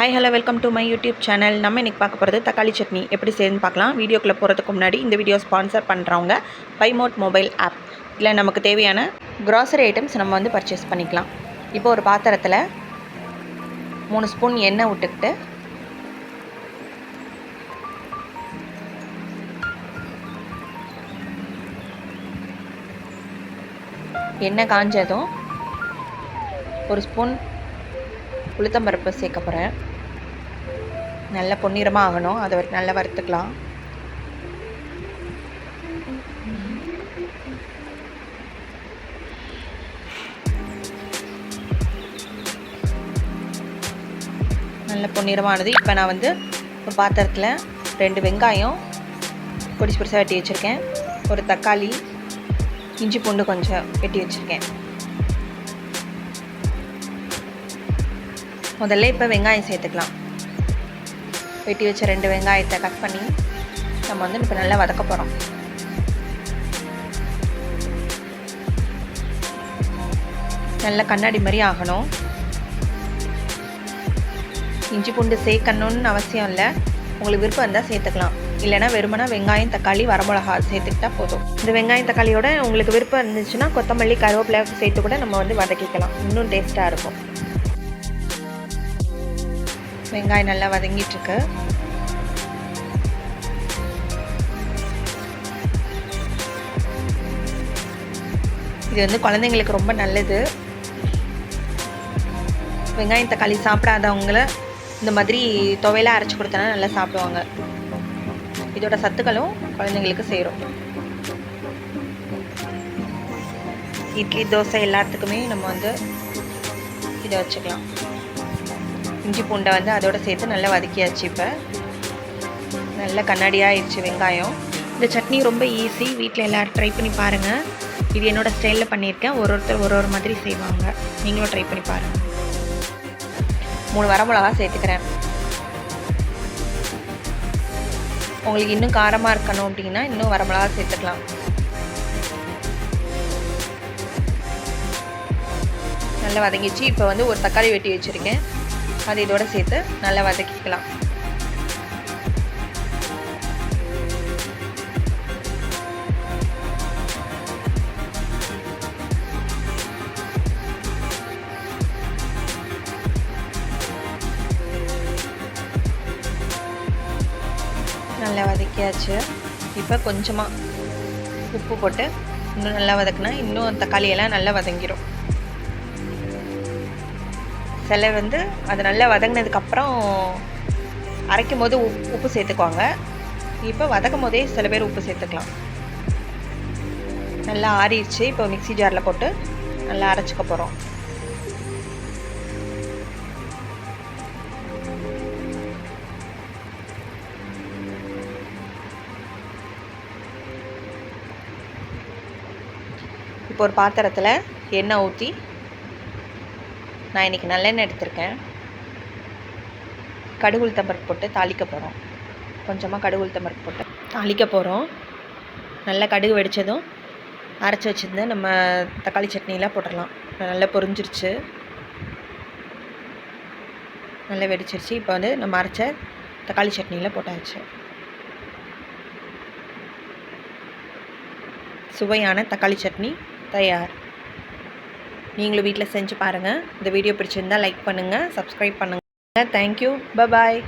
Hi hello welcome to my YouTube channel. நம்ம இன்றைக்கி பார்க்க போகிறது தக்காளி சட்னி எப்படி செய்யுதுன்னு பார்க்கலாம். வீடியோக்குள்ளே போகிறதுக்கு முன்னாடி இந்த வீடியோ ஸ்பான்சர் பண்ணுறவங்க பைமோட் மொபைல் ஆப். இதில் நமக்கு தேவையான க்ராசரி ஐட்டம்ஸ் நம்ம வந்து பர்ச்சேஸ் பண்ணிக்கலாம். இப்போ ஒரு பாத்திரத்தில் 3 ஸ்பூன் எண்ணெய் விட்டுக்கிட்டு எண்ணெய் காஞ்சதும் 1 ஸ்பூன் உளுத்தம்பருப்பு சேர்க்க போகிறேன். நல்ல பொன்னிறமாக ஆகணும், அதை வரைக்கும் நல்லா வறுத்துக்கலாம். நல்ல பொன்னிறமானது. இப்போ நான் வந்து ஒரு பாத்திரத்தில் 2 வெங்காயம் பொடிசு பொடிசாக வெட்டி வச்சுருக்கேன், ஒரு தக்காளி, இஞ்சி பூண்டு கொஞ்சம் வெட்டி வச்சுருக்கேன். முதல்ல இப்போ வெங்காயம் சேர்த்துக்கலாம். வெட்டி வச்ச 2 வெங்காயத்தை கட் பண்ணி நம்ம வந்து இப்போ நல்லா வதக்க போகிறோம். நல்லா கண்ணாடி மாதிரி ஆகணும். இஞ்சி பூண்டு சேர்க்கணுன்னு அவசியம் இல்லை, உங்களுக்கு விருப்பம் இருந்தால் சேர்த்துக்கலாம். இல்லைனா வெறுமனா வெங்காயம் தக்காளி வரமிளகா சேர்த்துக்கிட்டா போதும். இந்த வெங்காயம் தக்காளியோட உங்களுக்கு விருப்பம் இருந்துச்சுன்னா கொத்தமல்லி கருவேப்பிலை சேர்த்து கூட நம்ம வந்து வதக்கிக்கலாம், இன்னும் டேஸ்ட்டாக இருக்கும். வெங்காயம் நல்லா வதங்கிட்டுருக்கு. இது வந்து குழந்தைங்களுக்கு ரொம்ப நல்லது. வெங்காயம் தக்காளி சாப்பிடாதவங்கள இந்த மாதிரி துவையலாக அரைச்சி கொடுத்தனா நல்லா சாப்பிடுவாங்க. இதோட சத்துக்களும் குழந்தைங்களுக்கு சேரும். இட்லி தோசை எல்லாத்துக்குமே நம்ம வந்து இதை வச்சுக்கலாம். இஞ்சி பூண்டை வந்து அதோடு சேர்த்து நல்லா வதக்கியாச்சு. இப்போ நல்லா கண்ணாடியாக ஆயிடுச்சு வெங்காயம். இந்த சட்னி ரொம்ப ஈஸி, வீட்டில் எல்லோரும் ட்ரை பண்ணி பாருங்கள். இது என்னோடய ஸ்டைலில் பண்ணியிருக்கேன். ஒருத்தர் ஒரு மாதிரி செய்வாங்க, நீங்களும் ட்ரை பண்ணி பாருங்கள். 3 வரமிளகா சேர்த்துக்கிறேன். உங்களுக்கு இன்னும் காரமாக இருக்கணும் அப்படின்னா இன்னும் வரமிளகா சேர்த்துக்கலாம். நல்லா வதங்கிச்சு. இப்போ வந்து ஒரு தக்காளி வெட்டி வச்சுருக்கேன், அது இதோட சேர்த்து நல்லா வதக்கிக்கலாம். நல்லா வதக்கியாச்சு. இப்போ கொஞ்சமாக உப்பு போட்டு இன்னும் நல்லா வதக்குனா இன்னும் தக்காளியெல்லாம் நல்லா வதங்கிடும். சில வந்து அது நல்லா வதங்கினதுக்கப்புறம் அரைக்கும் போது உப்பு சேர்த்துக்குவாங்க. இப்போ வதக்கும் போதே சில பேர் உப்பு சேர்த்துக்கலாம். நல்லா ஆறிடுச்சு. இப்போ மிக்ஸி ஜாரில் போட்டு நல்லா அரைச்சிக்க போகிறோம். இப்போ ஒரு பாத்திரத்தில் எண்ணெய் ஊற்றி, நான் இன்றைக்கி நல்லெண்ணெய் எடுத்திருக்கேன், கடுகு உளுத்தம்பருப்பு போட்டு தாளிக்க போகிறோம். கொஞ்சமாக கடுகு உளுத்தம்பருப்பு போட்டு தாளிக்க போகிறோம். நல்லா கடுகு வெடித்ததும் அரைச்சி வச்சுருந்து நம்ம தக்காளி சட்னியெலாம் போட்டுடலாம். நல்லா பொரிஞ்சிருச்சு, நல்லா வெடிச்சிருச்சு. இப்போ வந்து நம்ம அரைச்ச தக்காளி சட்னியில் போட்டாச்சு. சுவையான தக்காளி சட்னி தயார். நீங்களும் வீட்டில் செஞ்சு பாருங்கள். இந்த வீடியோ பிடிச்சிருந்தால் லைக் பண்ணுங்கள், சப்ஸ்கிரைப் பண்ணுங்கள். தேங்க்யூ, பாய்.